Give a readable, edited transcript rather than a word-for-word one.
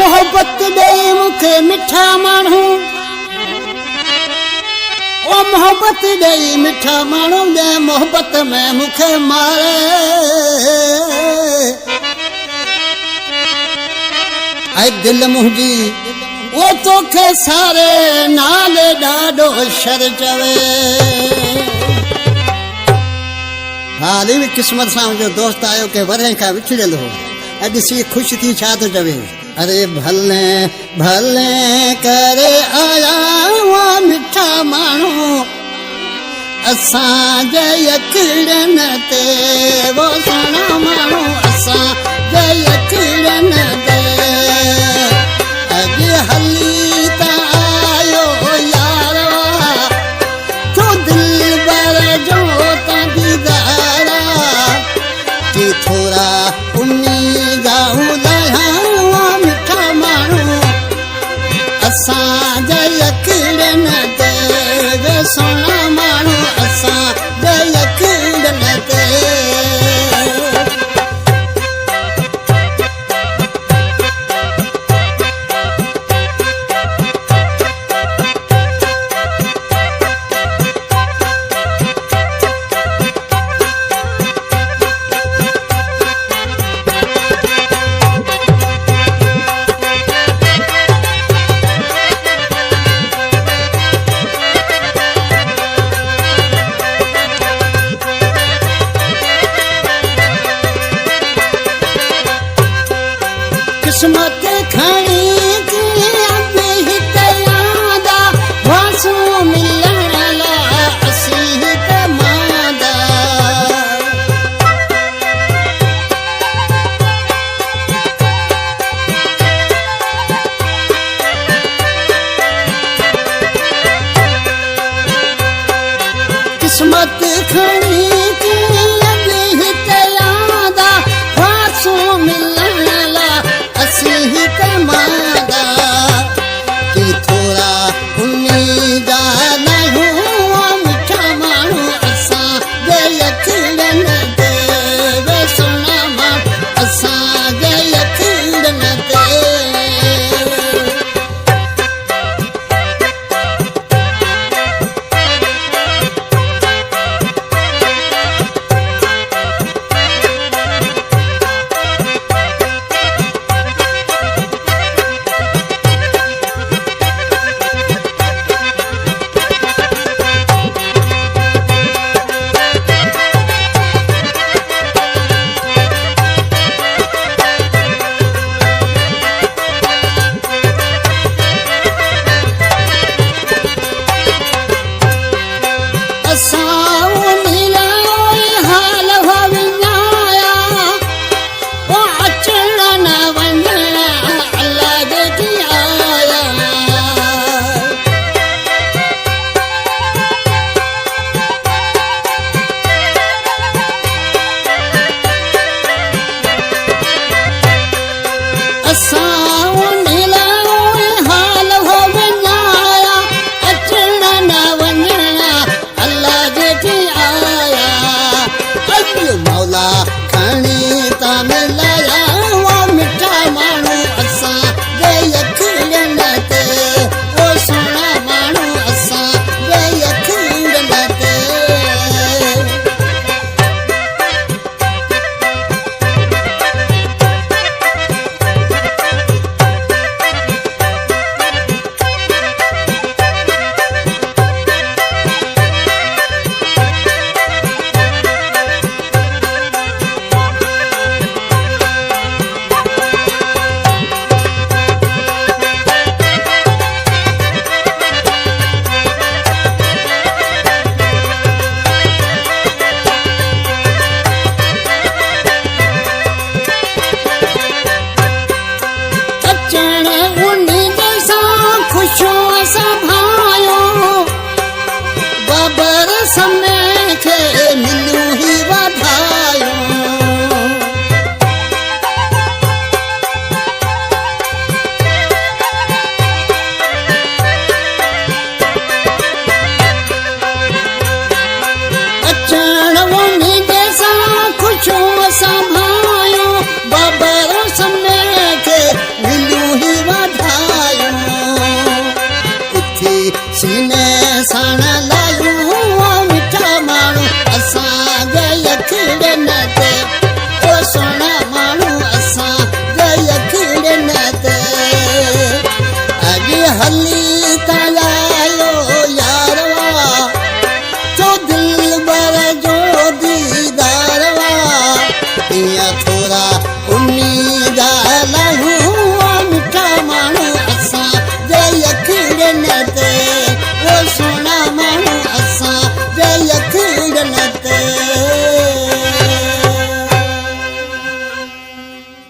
मोहब्बत दे मुखे मिठा माण्हू ओ मोहब्बत दे मिठा माण्हू दे मोहब्बत में मुखे मारे ऐ दिल मुंहिंजी वो तोखे सारे नाले ॾाढो शर चवे हाली भी किस्मत सां मुंहिंजो दोस्त आयो के वरे खां विछड़ियल हो ऐं ॾिसी ख़ुशि थी छा थो चवे अरे भले भले करे आया हुआ मिठा माण्हू असांजे यकीरनि ते वो सुहिणा माण्हू असांजे यकीरनि ते अॼु हली त आयो यारवा तो दिल बर जो त दीदारा कि थोरा उम्मीद मिठा माण्हू असांजे यकीरनि ते सुहिणा माण्हू असांजे यकीरनि ते किस्मत खणी वासू मिलण लाइ असीं त मांदा किस्मत खणी वासू मिलण लाइ मादा कि थोरा उम्मीद मिठा माण्हू असांजे यकीरनि ते सुहिणा माण्हू असांजे यकीरनि ते हली तायो यारवा जो दिल बर जो दीदारवा इया थोड़ा उन्नी जा लहू मिठा माण्हू असां जे यकीन ते वो